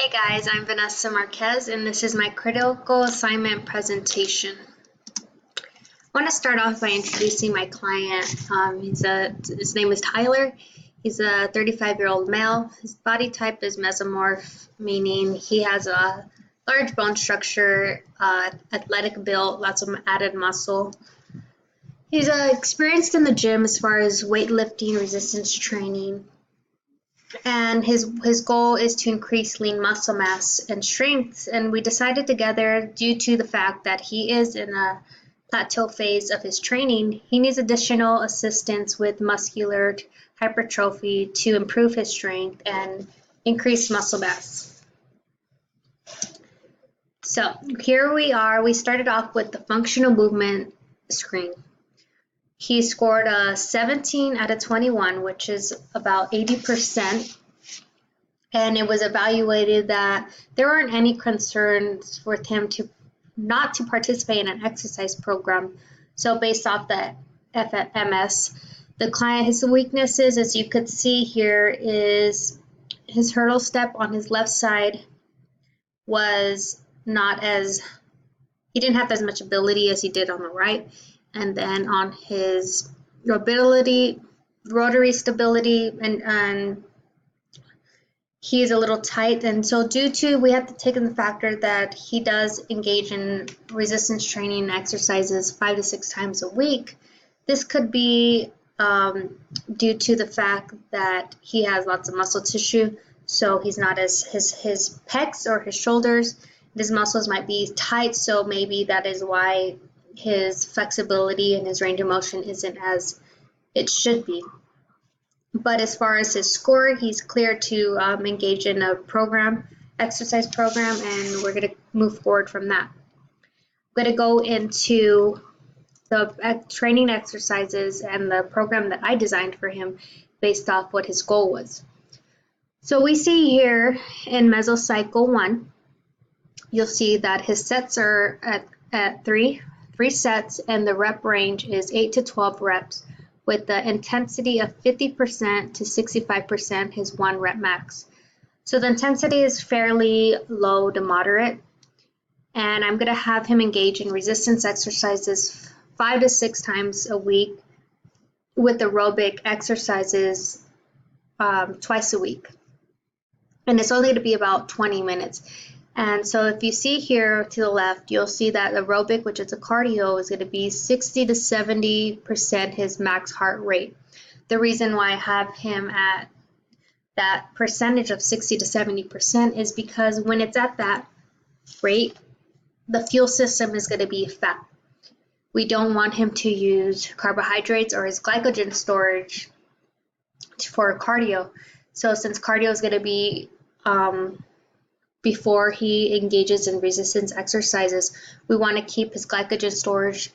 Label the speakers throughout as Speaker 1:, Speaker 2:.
Speaker 1: Hey guys, I'm Vanessa Marquez and this is my critical assignment presentation. I want to start off by introducing my client. His name is Tyler. He's a 35-year-old male. His body type is mesomorph, meaning he has a large bone structure, athletic build, lots of added muscle. He's experienced in the gym as far as weightlifting, resistance training. And his goal is to increase lean muscle mass and strength, and we decided together, due to the fact that he is in a plateau phase of his training, he needs additional assistance with muscular hypertrophy to improve his strength and increase muscle mass. So here we are. We started off with the functional movement screen. He scored a 17 out of 21, which is about 80%. And it was evaluated that there aren't any concerns with him not to participate in an exercise program. So based off the FMS, the client, his weaknesses, as you could see here, is his hurdle step on his left side was not as, he didn't have as much ability as he did on the right. And then on his ability, rotary stability, and he is a little tight. And so we have to take in the factor that he does engage in resistance training exercises 5 to 6 times a week. This could be due to the fact that he has lots of muscle tissue. So he's not as, his pecs or his shoulders, his muscles might be tight. So maybe that is why his flexibility and his range of motion isn't as it should be. But as far as his score, he's clear to engage in a exercise program, and we're going to move forward from that. I'm going to go into the training exercises and the program that I designed for him based off what his goal was. So we see here in mesocycle 1, you'll see that his sets are at three sets, and the rep range is 8 to 12 reps with the intensity of 50% to 65%, his 1 rep max. So the intensity is fairly low to moderate, and I'm going to have him engage in resistance exercises 5 to 6 times a week with aerobic exercises twice a week. And it's only to be about 20 minutes. And so if you see here to the left, you'll see that aerobic, which is a cardio, is going to be 60 to 70% his max heart rate. The reason why I have him at that percentage of 60 to 70% is because when it's at that rate, the fuel system is going to be fat. We don't want him to use carbohydrates or his glycogen storage for cardio. So since cardio is going to be before he engages in resistance exercises, we want to keep his glycogen storage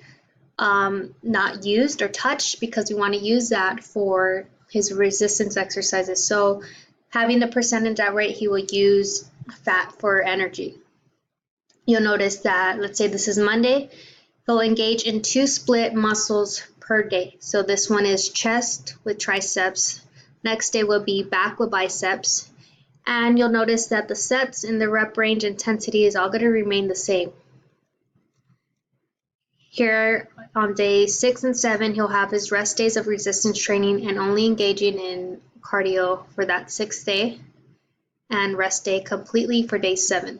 Speaker 1: not used or touched, because we want to use that for his resistance exercises. So having the percentage at rate, he will use fat for energy. You'll notice that, let's say this is Monday, he'll engage in 2 split muscles per day. So this one is chest with triceps. Next day will be back with biceps. And you'll notice that the sets in the rep range intensity is all going to remain the same. Here on day 6 and 7, he'll have his rest days of resistance training and only engaging in cardio for that 6th day, and rest day completely for day 7.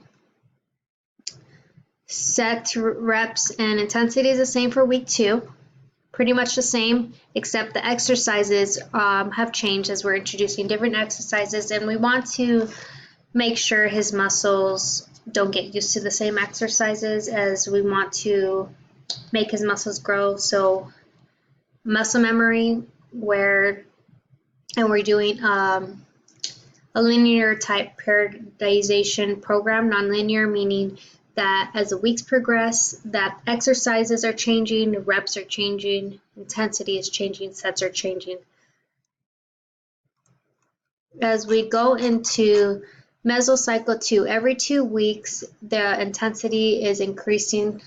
Speaker 1: Set reps and intensity is the same for week 2. Pretty much the same, except the exercises have changed as we're introducing different exercises, and we want to make sure his muscles don't get used to the same exercises, as we want to make his muscles grow. So muscle memory, we're doing a linear type periodization program. Non-linear meaning that as the weeks progress, that exercises are changing, the reps are changing, intensity is changing, sets are changing. As we go into mesocycle 2, every 2 weeks, the intensity is increasing.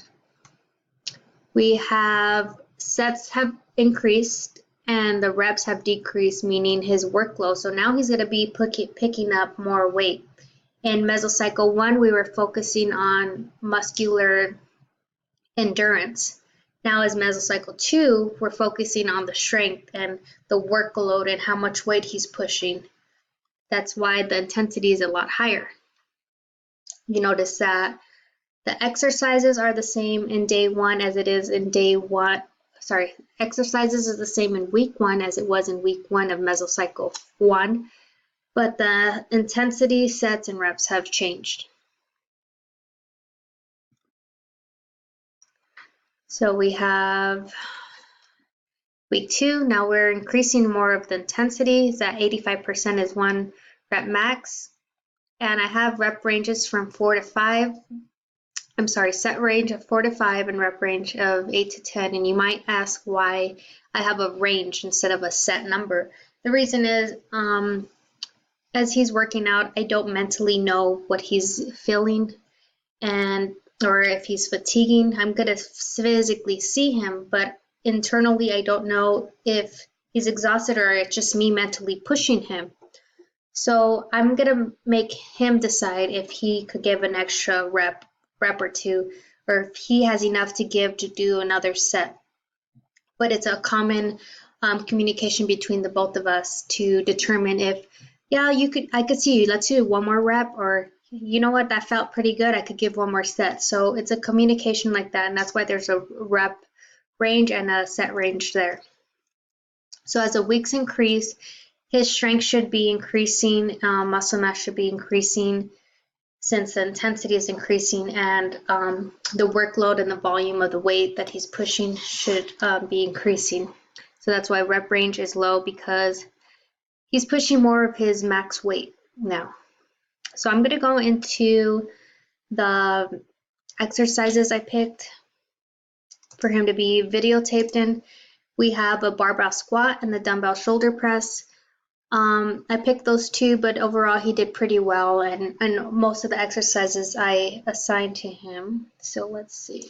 Speaker 1: We have sets have increased and the reps have decreased, meaning his workload. So now he's going to be picking up more weight. In mesocycle 1, we were focusing on muscular endurance. Now as mesocycle 2, we're focusing on the strength and the workload and how much weight he's pushing. That's why the intensity is a lot higher. You notice that the exercises are the same in day 1 as it is in day 1. Sorry, exercises is the same in week 1 as it was in week 1 of mesocycle 1, but the intensity, sets, and reps have changed. So we have week 2, now we're increasing more of the intensity. That 85% is 1 rep max. And I have rep ranges from 4 to 5. I'm sorry, set range of 4 to 5 and rep range of 8 to 10. And you might ask why I have a range instead of a set number. The reason is, as he's working out, I don't mentally know what he's feeling or if he's fatiguing. I'm going to physically see him, but internally I don't know if he's exhausted or it's just me mentally pushing him. So I'm going to make him decide if he could give an extra rep or two, or if he has enough to give to do another set. But it's a common communication between the both of us to determine if, yeah, I could see you, let's do one more rep, or you know what, that felt pretty good, I could give one more set. So it's a communication like that, and that's why there's a rep range and a set range there. So as the weeks increase, his strength should be increasing, muscle mass should be increasing since the intensity is increasing, and the workload and the volume of the weight that he's pushing should be increasing. So that's why rep range is low, because he's pushing more of his max weight now. So I'm going to go into the exercises I picked for him to be videotaped in. We have a barbell squat and the dumbbell shoulder press. I picked those two, but overall he did pretty well, and most of the exercises I assigned to him. So let's see.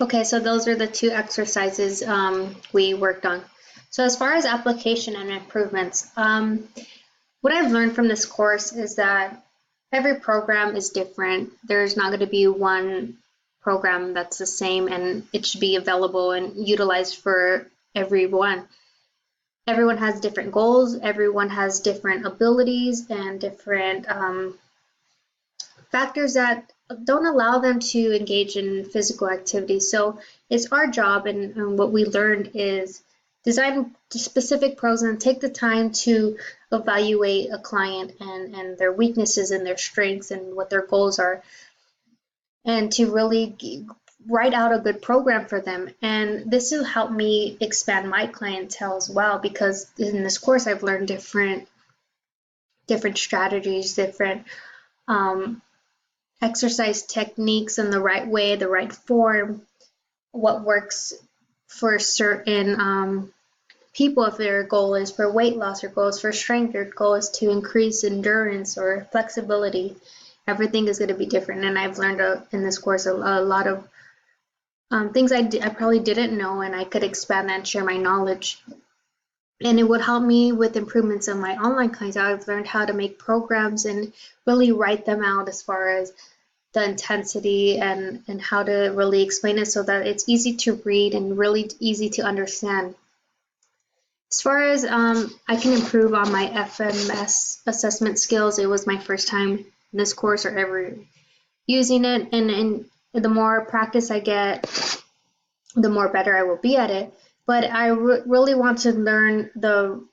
Speaker 1: Okay, so those are the two exercises we worked on. So as far as application and improvements, what I've learned from this course is that every program is different. There's not going to be one program that's the same, and it should be available and utilized for everyone. Everyone has different goals, everyone has different abilities and different factors that don't allow them to engage in physical activity. So it's our job, and what we learned is design specific programs and take the time to evaluate a client and their weaknesses and their strengths and what their goals are, and to really write out a good program for them. And this will help me expand my clientele as well, because in this course I've learned different strategies, different exercise techniques in the right way, the right form, what works for certain people. If their goal is for weight loss, or goal is for strength, or goal is to increase endurance or flexibility, everything is going to be different. And I've learned in this course a lot of things I probably didn't know, and I could expand and share my knowledge. And it would help me with improvements in my online clientele. I've learned how to make programs and really write them out as far as the intensity and how to really explain it so that it's easy to read and really easy to understand. As far as I can improve on my FMS assessment skills, it was my first time in this course or ever using it, and the more practice I get, the more better I will be at it. But I really want to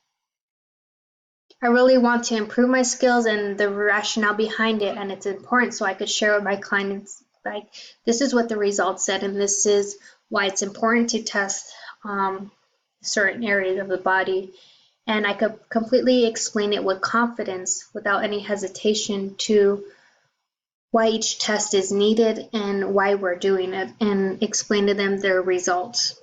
Speaker 1: I really want to improve my skills and the rationale behind it, and it's important so I could share with my clients, like, this is what the results said, and this is why it's important to test certain areas of the body. And I could completely explain it with confidence without any hesitation to why each test is needed and why we're doing it, and explain to them their results.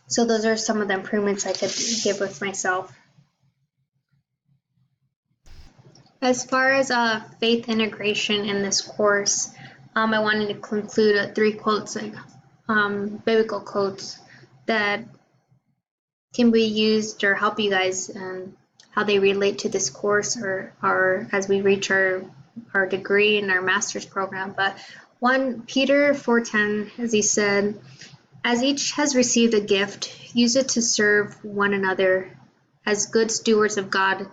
Speaker 1: So those are some of the improvements I could give with myself. As far as faith integration in this course, I wanted to conclude 3 quotes, like biblical quotes that can be used or help you guys and how they relate to this course or as we reach our degree in our master's program. But one, Peter 4:10, as he said, as each has received a gift, use it to serve one another as good stewards of God's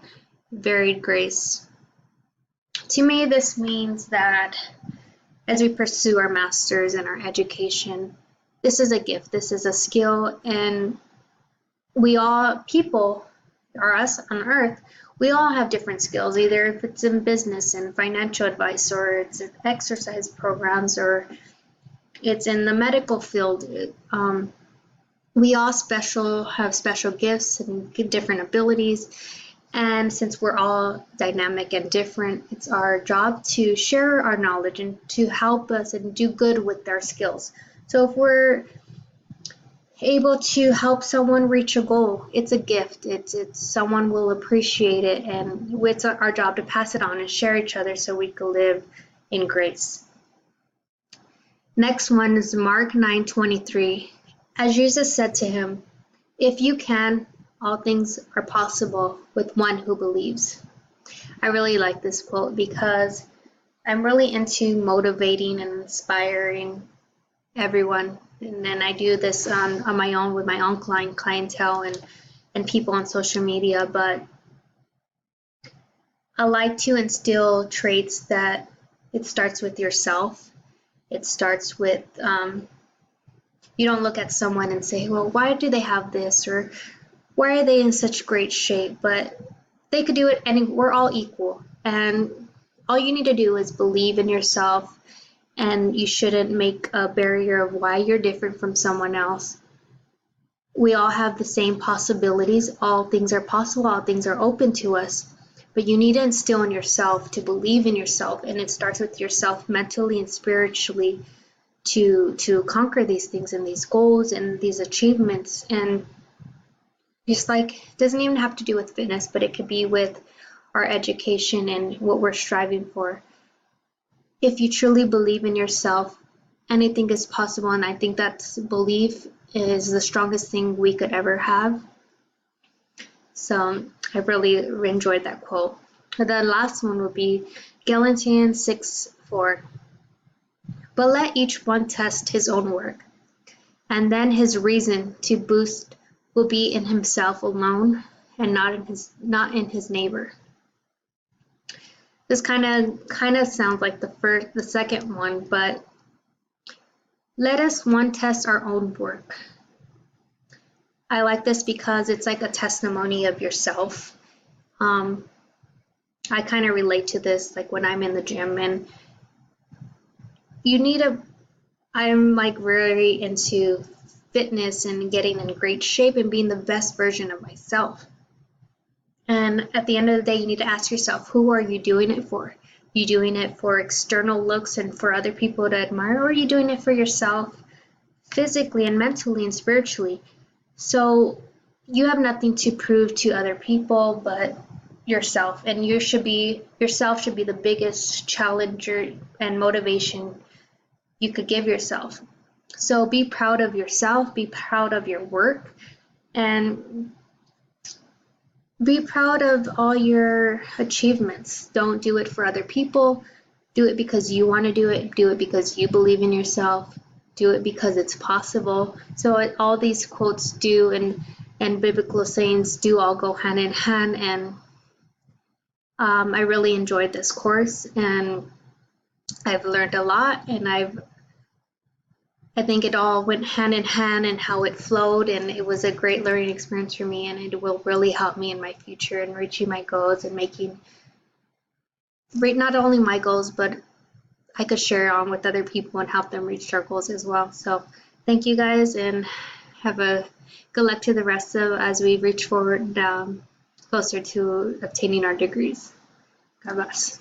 Speaker 1: varied grace. To me, this means that as we pursue our masters and our education, this is a gift, this is a skill, and we all, people, or us on earth, we all have different skills, either if it's in business and financial advice, or it's in exercise programs, or it's in the medical field. We all have special gifts and different abilities. And since we're all dynamic and different, it's our job to share our knowledge and to help us and do good with our skills. So if we're able to help someone reach a goal, it's a gift. It's someone will appreciate it, and it's our job to pass it on and share each other so we can live in grace. Next one is Mark 9:23. As Jesus said to him, "If you can, all things are possible with one who believes." I really like this quote because I'm really into motivating and inspiring everyone. And then I do this on my own with my own clientele and people on social media. But I like to instill traits that it starts with yourself. It starts with, you don't look at someone and say, well, why do they have this? Or why are they in such great shape? But they could do it, and we're all equal. And all you need to do is believe in yourself, and you shouldn't make a barrier of why you're different from someone else. We all have the same possibilities. All things are possible. All things are open to us. But you need to instill in yourself to believe in yourself, and it starts with yourself mentally and spiritually to conquer these things and these goals and these achievements. And just like, it doesn't even have to do with fitness, but it could be with our education and what we're striving for. If you truly believe in yourself, anything is possible, and I think that belief is the strongest thing we could ever have. So I really enjoyed that quote. The last one would be Galatians 6:4. But let each one test his own work, and then his reason to boast will be in himself alone and not in his neighbor. This kind of sounds like the second one, but let us one test our own work. I like this because it's like a testimony of yourself. I kind of relate to this, like when I'm in the gym, and I'm like really into fitness and getting in great shape and being the best version of myself. And at the end of the day, you need to ask yourself, who are you doing it for? You doing it for external looks and for other people to admire, or are you doing it for yourself physically and mentally and spiritually? So you have nothing to prove to other people but yourself, and yourself should be the biggest challenger and motivation you could give yourself. So be proud of yourself, be proud of your work, and be proud of all your achievements. Don't do it for other people. Do it because you want to do it. Do it because you believe in yourself. Do it because it's possible. So all these quotes do and biblical sayings do all go hand in hand. And I really enjoyed this course, and I've learned a lot, and I think it all went hand in hand and how it flowed, and it was a great learning experience for me, and it will really help me in my future in reaching my goals and making not only my goals, but I could share on with other people and help them reach their goals as well. So thank you guys, and have a good luck to the rest of as we reach forward closer to obtaining our degrees. God bless.